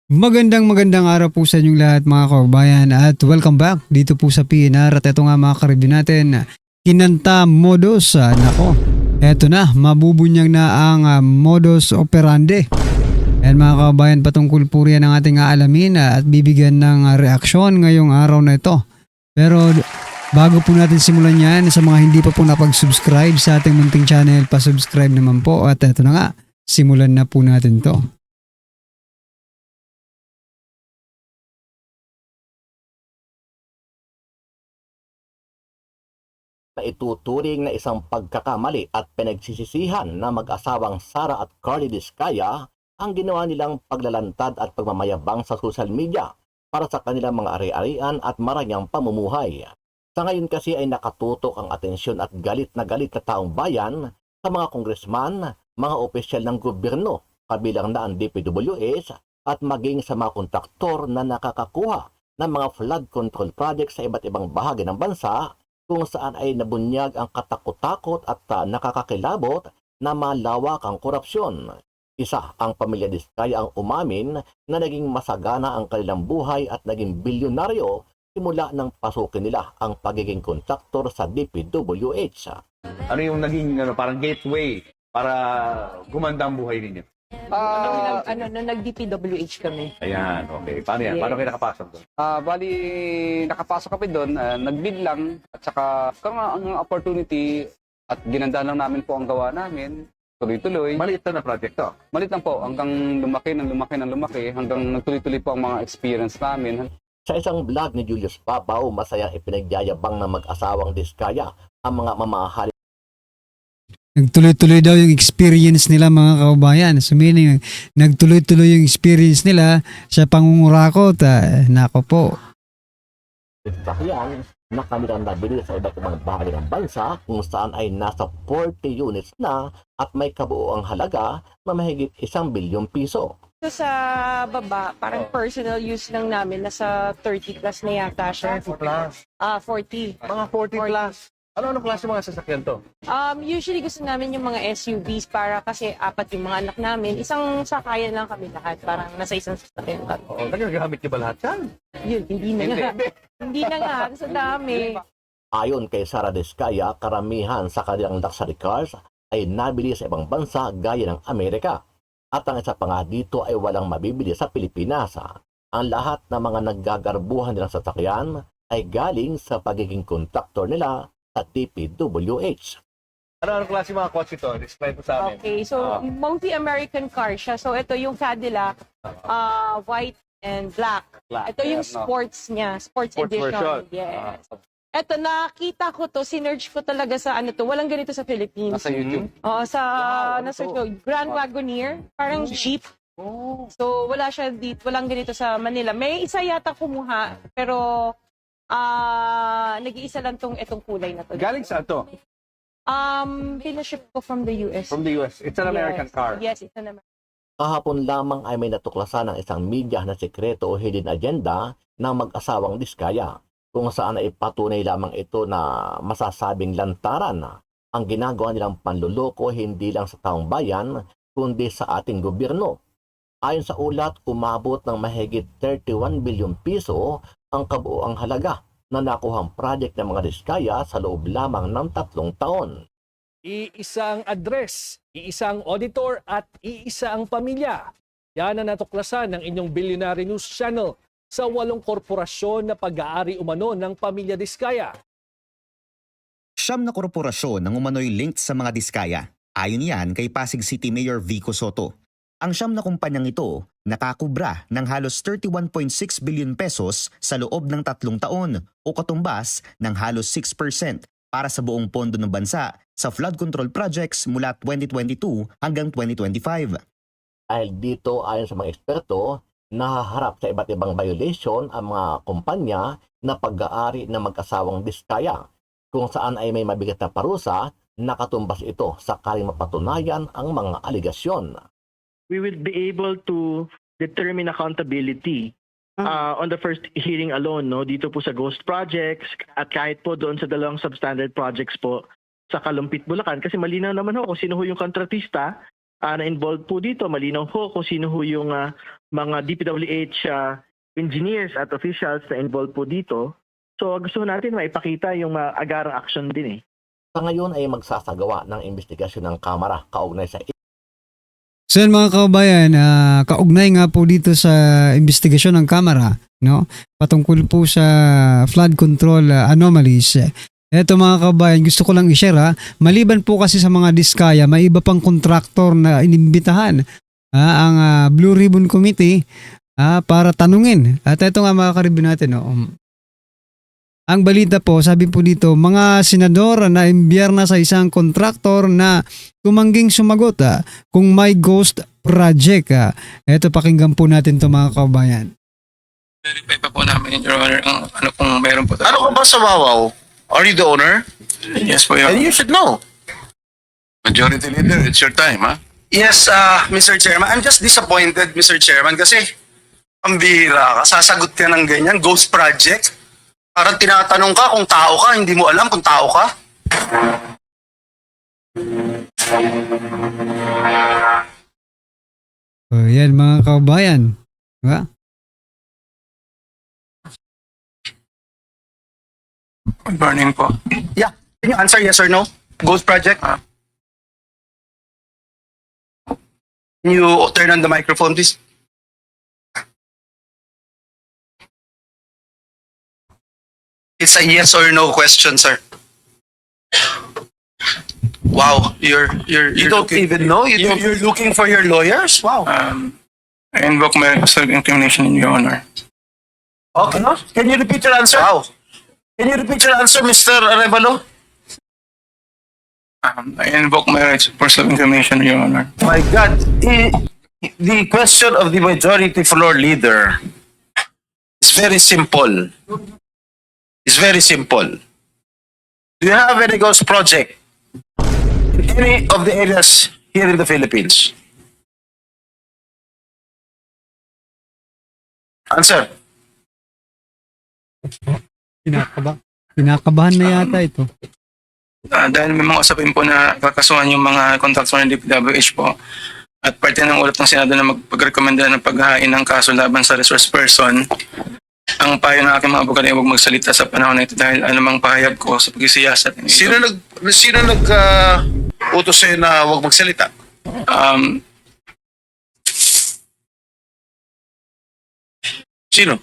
Magandang araw po sa inyong lahat mga kababayan at welcome back dito po sa PNR at ito nga mga ka-review natin, Kinanta Modus. Nako, eto na, mabubunyag na ang modus operandi. And mga kababayan, patungkol po riyan ang ating aalamin at bibigyan ng reaksyon ngayong araw na ito. Pero bago po natin simulan yan, sa mga hindi pa po napag-subscribe sa ating munting channel, pa-subscribe naman po at eto na nga, simulan na po natin to. Na ituturing na isang pagkakamali at pinagsisisihan na mag-asawang Sara at Carly Diskaya ang ginawa nilang paglalantad at pagmamayabang sa social media para sa kanilang mga ari-arian at maranyang pamumuhay. Sa ngayon kasi ay nakatutok ang atensyon at galit na taong bayan sa mga kongresman, mga opisyal ng gobyerno, kabilang na ang DPWH at maging sa mga kontraktor na nakakakuha ng mga flood control projects sa iba't ibang bahagi ng bansa kung saan ay nabunyag ang katakot-takot at nakakakilabot na malawak ang korupsyon. Isa ang pamilya Diskaya ang umamin na naging masagana ang kanilang buhay at naging bilyonaryo simula nang pasukin nila ang pagiging kontraktor sa DPWH. Ano yung naging parang gateway para gumanda ang buhay ninyo? Nag-DPWH kami. Ayan, okay. Paano yan? Yes. Paano kayo nakapasok doon? Bali, nakapasok kami doon, nag-bid lang, at saka ang opportunity at ginanda lang namin po ang gawa namin. Tuloy-tuloy. Maliit na project to. Malit lang po, hanggang lumaki, hanggang nagtuloy-tuloy po ang mga experience namin. Sa isang vlog ni Julius Papaw, masayang ipinagyayabang ng mag-asawang Diskaya ang mga mamahali Nagtuloy-tuloy daw yung experience nila mga kababayan. So meaning, nagtuloy-tuloy yung experience nila sa pangungurakot. Nako po. sasakyan na kanilang nabili sa iba't ibang bahagi ng bansa kung saan ay nasa 40 units na at may kabuoang halaga na mahigit 1 bilyong piso. So sa baba, parang personal use lang namin, nasa 30 plus na yata siya. 40. Mga 40 plus. Ano klase mga sasakyan to? Usually gusto namin yung mga SUVs para kasi apat yung mga anak namin. Isang sakayan lang kami lahat, parang nasa isang sasakyan kami. Oo, nagagamit niyo ba lahat yan? Yun, hindi na nga. Hindi na nga, sa dami. Ayon kay Sara Diskaya, karamihan sa kanilang luxury cars ay nabili sa ibang bansa gaya ng Amerika. At ang isa pa nga dito ay walang mabibili sa Pilipinas. Ang lahat ng mga naggagarbuhan nilang sasakyan ay galing sa pagiging kontraktor nila sa DPWH. Ano klase mga kotse to? Describe mo sa amin. Okay, so mostly American car siya. So ito yung Cadillac, white and black. Black. Ito yung Yeah, no. sports niya, sports edition. version. Yes. Ito, nakita ko to, sinerge ko talaga sa ano to. Walang ganito sa Philippines. Nasa YouTube. Oo, sa, Wow, nasa ano to? Grand Wagoneer, parang jeep. Oh. So, wala siya dito, walang ganito sa Manila. May isa yata kumuha, pero nag-iisa lang itong kulay na to. Galing saan to? Pinaship ko from the US. From the US. It's an American Yes. car. Yes, it's an American. Kahapon lamang ay may natuklasan ng isang media na sekreto o hidden agenda ng mag-asawang Diskaya, kung saan ay patunay lamang ito na masasabing lantaran ang ginagawa nilang panluloko hindi lang sa taong bayan, kundi sa ating gobyerno. Ayon sa ulat, umabot ng mahigit 31 bilyong piso ang kabuoang halaga na nakuhang project ng mga Diskaya sa loob lamang ng 3 taon. Iisang address, iisang auditor at iisa ang pamilya. Yan ang natuklasan ng inyong Billionaire News Channel sa 8 korporasyon na pag-aari umano ng pamilya Diskaya. Siyam na korporasyon ang umano'y linked sa mga Diskaya. Ayon yan kay Pasig City Mayor Vico Soto. Ang siyam na kumpanyang ito nakakubra ng halos 31.6 billion pesos sa loob ng 3 taon o katumbas ng halos 6% para sa buong pondo ng bansa sa flood control projects mula 2022 hanggang 2025. Dahil dito, ayon sa mga eksperto, nahaharap sa iba't ibang violation ang mga kumpanya na pag-aari ng mag-asawang Diskaya, kung saan ay may mabigat na parusa, nakatumbas ito sakaling mapatunayan ang mga aligasyon. We will be able to determine accountability on the first hearing alone, no, dito po sa ghost projects at kahit po doon sa 2 substandard projects po sa Kalumpit, Bulacan, kasi malinaw naman ho kung sino ho yung kontratista na involved po dito. Malinaw po kung sino ho yung mga DPWH engineers at officials na involved po dito. So gusto natin maipakita yung agarang action din eh. Sa ngayon ay magsasagawa ng investigasyon ng Kamara kaugnay sa So yun mga kababayan, kaugnay nga po dito sa investigasyon ng Kamara, no? Patungkol po sa flood control anomalies. Eto mga kababayan, gusto ko lang i-share maliban po kasi sa mga diskaya, may iba pang kontraktor na inimbitahan ang Blue Ribbon Committee para tanungin. At eto nga mga karibin natin, no? Ang balita po, sabi po dito, mga senador na imbierna sa isang kontraktor na tumangging sumagot kung may ghost project. Ito, pakinggan po natin to mga kabayan. Verify pa po namin, Your Honor, ang ano kung meron po. Ano ka ba sa Wawaw? Are you the owner? Yes po, Your And Honor. you should know. Majority leader, it's your time, ha? Yes, Mr. Chairman. I'm just disappointed, Mr. Chairman, kasi ang bihira ka. Sasagot ka ng ganyan, ghost project. Parang tinatanong ka kung tao ka, hindi mo alam kung tao ka. So yan mga kabayan. Diba? Good morning po. Yeah. Can you answer yes or no? Ghost project? Can you turn on the microphone, please? It's a yes or no question, sir. Wow, you don't even know. You're looking for your lawyers. Wow. I invoke my self-incrimination in Your Honor. Okay. Can you repeat your answer? Wow. Can you repeat your answer, Mr. Arevalo? I invoke my rights for self-incrimination, Your Honor. My God, the question of the majority floor leader is very simple. It's very simple. Do you have any ghost project in any of the areas here in the Philippines? Answer. Kinakabahan na yata ito. Dahil may mga usapin po na kakasuhan yung mga contractor ng DPWH po at parte ng ulat ng Senado na magpagrekomenda ng paghahain ng kaso laban sa resource person, ang payo ng aking mga abogado ay huwag magsalita sa panahon na ito dahil anumang pahayag ko sa pagsisiyasat. Sino utos sa'yo na huwag magsalita? Sino?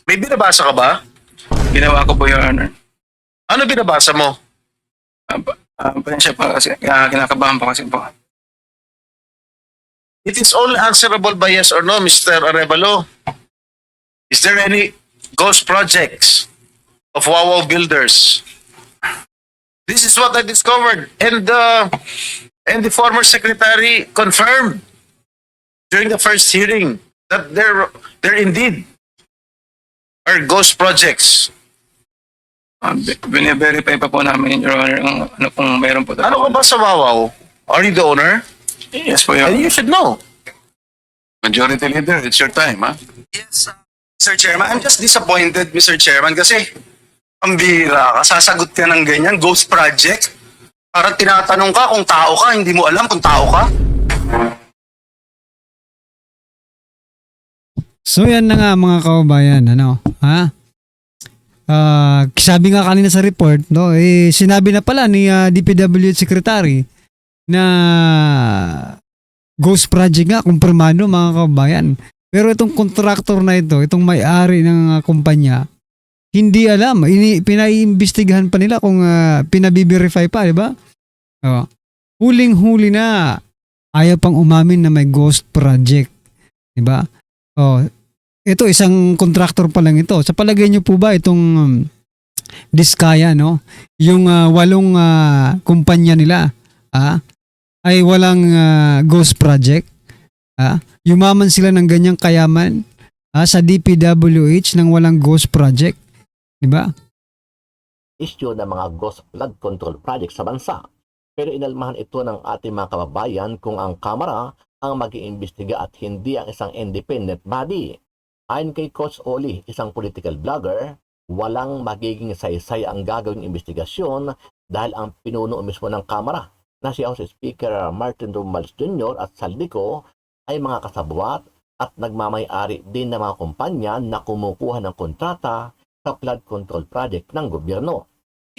May binabasa ka ba? Ginawa ko po, Your Honor. Ano binabasa mo? Pasensya pa kasi kinakabahan pa kasi po. It is only answerable by yes or no, Mr. Arevalo. Is there any ghost projects of Wawaw builders? This is what I discovered, and the former secretary confirmed during the first hearing that there indeed are ghost projects. Bine-verify pa po namin, Your Honor, ang ano kung meron po. Ano ka ba sa Wawaw? Are you the owner? Yes po, Your And Honor. you should know. Majority leader, it's your time, ha? Yes, Mr. Chairman. I'm just disappointed, Mr. Chairman, kasi ang bihira ka. Sasagot ka ng ganyan, ghost project. Parang tinatanong ka kung tao ka, hindi mo alam kung tao ka. So yan na nga mga kababayan, ano? Ha? Sabi nga kanina sa report, no, sinabi na pala ni DPWH Secretary na ghost project nga, kumpirmado mga kababayan. Pero itong contractor na ito, itong may-ari ng kumpanya, hindi alam. Pinaiimbestigahan pa nila kung pinabiverify pa, di ba? Huling-huli na. Ayaw pang umamin na may ghost project. Di ba? Ito, isang contractor pa lang ito. Sa palagay niyo po ba itong Diskaya, no? Yung 8 kumpanya nila, ay walang ghost project? Yumaman sila ng ganyang kayaman sa DPWH nang walang ghost project? Diba? issue ng mga ghost flood control project sa bansa. Pero inalmahan ito ng ating mga kababayan kung ang Kamara ang mag-iimbestiga at hindi ang isang independent body. Ayon kay Coach Oli, isang political blogger, walang magiging saysay ang gagawing investigasyon dahil ang pinuno mismo ng Kamara na si House Speaker Martin Romualdez Jr. at Saldico ay mga kasabwat at nagmamay-ari din ng mga kumpanya na kumukuha ng kontrata sa flood control project ng gobyerno.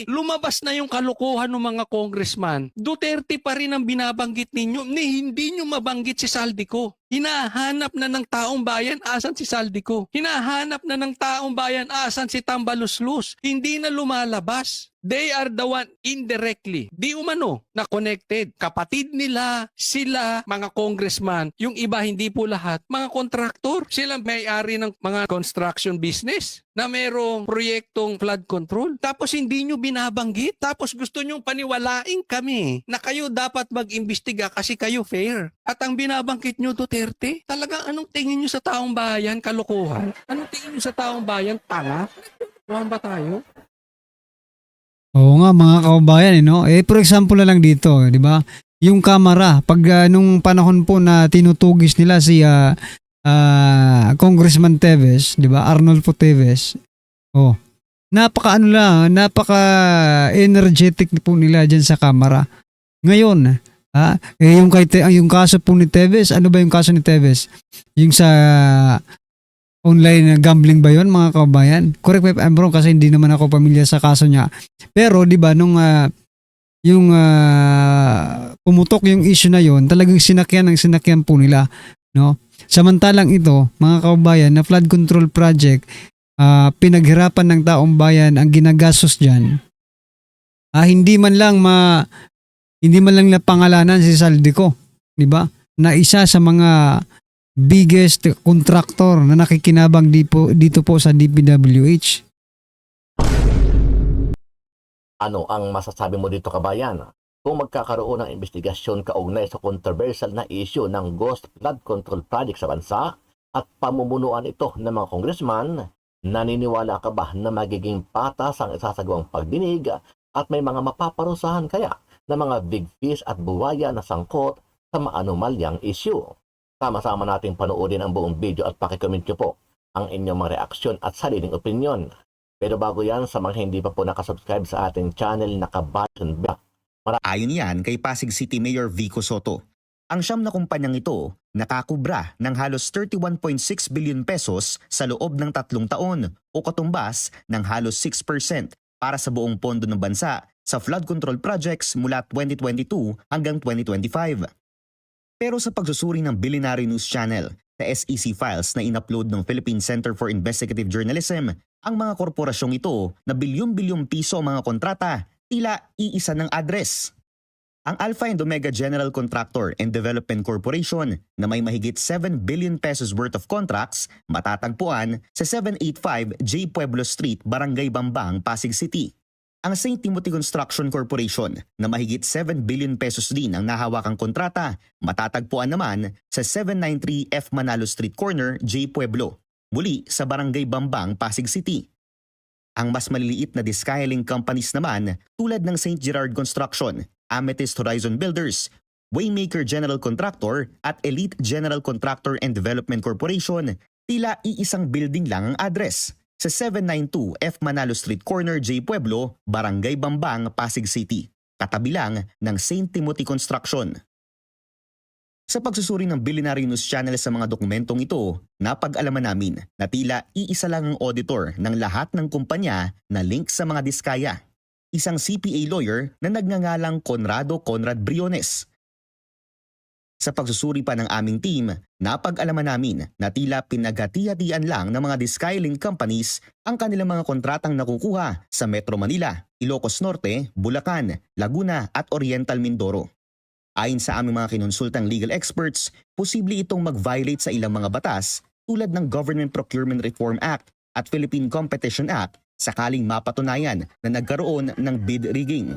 Lumabas na yung kalokohan ng mga congressman. Duterte pa rin ang binabanggit ninyo. Hindi nyo mabanggit si Saldico. Hinahanap na ng taong bayan asan si Saldico. Hinahanap na ng taong bayan asan si Tambaluslus. Hindi na lumalabas. They are the one indirectly. Di umano na connected. Kapatid nila, sila, mga congressman. Yung iba hindi po lahat. Mga kontraktor. Sila may-ari ng mga construction business na merong proyektong flood control. Tapos hindi nyo binabanggit. Tapos gusto nyo paniwalain kami na kayo dapat mag-imbestiga kasi kayo fair. At ang binabanggit nyo, Duterte, talagang anong tingin nyo sa taong bayan? Kalokohan? Anong tingin nyo sa taong bayan? Tanga? Tuwan ba tayo? Oo nga mga kababayan, no? For example na lang dito, di ba? Yung Kamara, pag nung panahon po na tinutugis nila si Congressman Teves, di ba? Arnolfo Teves. Oh. Napaka energetic po nila diyan sa Kamara. Ngayon, yung kaso po ni Teves, ano ba yung kaso ni Teves? Yung sa online gambling ba yon mga kabayan? Correct me if I'm wrong kasi hindi naman ako pamilyar sa kaso niya. Pero 'di ba nung pumutok yung issue na yon, talagang sinakyan po nila, no? Samantalang ito, mga kabayan, na flood control project, pinaghirapan ng taong bayan ang ginagastos diyan. Hindi man lang napangalanan si Saldico, 'di ba? Na isa sa mga biggest contractor na nakikinabang dito po sa DPWH. Ano ang masasabi mo dito, kabayan? Kung magkakaroon ng investigasyon kaugnay sa controversial na issue ng Ghost Flood Control Project sa bansa at pamumunuan ito ng mga congressman, naniniwala ka ba na magiging patas ang isasagawang pagdinig at may mga mapaparusahan kaya ng mga big fish at buwaya na sangkot sa maanumalyang issue? Sama-sama nating panoorin ang buong video at pakicomment nyo po ang inyong mga reaksyon at sariling opinion. Pero bago yan, sa mga hindi pa po nakasubscribe sa ating channel, naka-button back. Ayon yan kay Pasig City Mayor Vico Soto. Ang siyam na kumpanyang ito nakakubra ng halos 31.6 billion pesos sa loob ng 3 taon o katumbas ng halos 6% para sa buong pondo ng bansa sa flood control projects mula 2022 hanggang 2025. Pero sa pagsusuri ng Billionaire News Channel sa SEC files na inupload ng Philippine Center for Investigative Journalism, ang mga korporasyong ito na bilyon-bilyong piso ang mga kontrata, tila iisa ng address. Ang Alpha and Omega General Contractor and Development Corporation na may mahigit 7 billion pesos worth of contracts matatagpuan sa 785 J. Pueblo Street, Barangay Bambang, Pasig City. Ang St. Timothy Construction Corporation na mahigit 7 billion pesos din ang nahawakang kontrata, matatagpuan naman sa 793 F. Manalo Street Corner, J. Pueblo, muli sa Barangay Bambang, Pasig City. Ang mas maliliit na discaling companies naman tulad ng St. Gerard Construction, Amethyst Horizon Builders, Waymaker General Contractor at Elite General Contractor and Development Corporation, tila iisang building lang ang address sa 792 F. Manalo Street Corner, J. Pueblo, Barangay Bambang, Pasig City, katabi lang ng St. Timothy Construction. Sa pagsusuri ng Billionaire News Channel sa mga dokumentong ito, napag-alaman namin na tila iisa lang ang auditor ng lahat ng kumpanya na link sa mga diskaya. Isang CPA lawyer na nagngangalang Conrado Conrad Briones. Sa pagsusuri pa ng aming team, napag-alaman namin na tila pinaghati-hatian lang ng mga discaling companies ang kanilang mga kontratang nakukuha sa Metro Manila, Ilocos Norte, Bulacan, Laguna at Oriental Mindoro. Ayon sa aming mga kinonsultang legal experts, posible itong mag-violate sa ilang mga batas tulad ng Government Procurement Reform Act at Philippine Competition Act sakaling mapatunayan na nagkaroon ng bid rigging.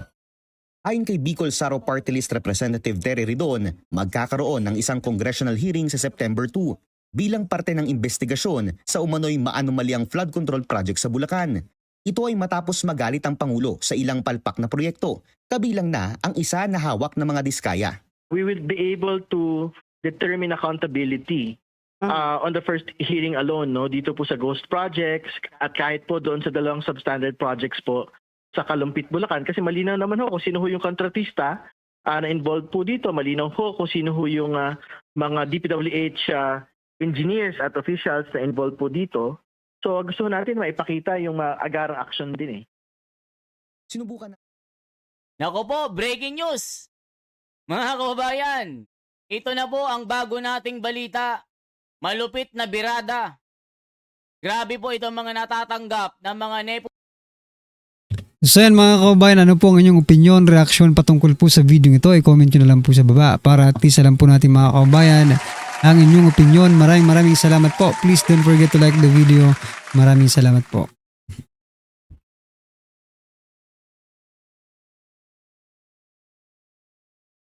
Ayon kay Bicol Saro Party List Representative Terry Ridon, magkakaroon ng isang congressional hearing sa September 2 bilang parte ng investigasyon sa umano'y maanumalyang flood control project sa Bulacan. Ito ay matapos magalit ang Pangulo sa ilang palpak na proyekto, kabilang na ang isa na hawak ng mga diskaya. We will be able to determine accountability on the first hearing alone, no, dito po sa ghost projects at kahit po doon sa dalawang substandard projects po sa Kalumpit, Bulacan. Kasi malinaw naman ho kung sino ho yung kontratista na involved po dito. Malinaw ho kung sino ho yung mga DPWH engineers at officials na involved po dito. So gusto natin maipakita yung agarang action din eh. Sinubukan na Nako po, breaking news! Mga kababayan, ito na po ang bago nating balita. Malupit na birada. Grabe po itong mga natatanggap ng mga nepo. So yan mga kababayan, ano po ang inyong opinion, reaction patungkol po sa video ito? I-comment nyo na lang po sa baba para at least alam po natin mga kababayan ang inyong opinion. Maraming salamat po. Please don't forget to like the video. Maraming salamat po.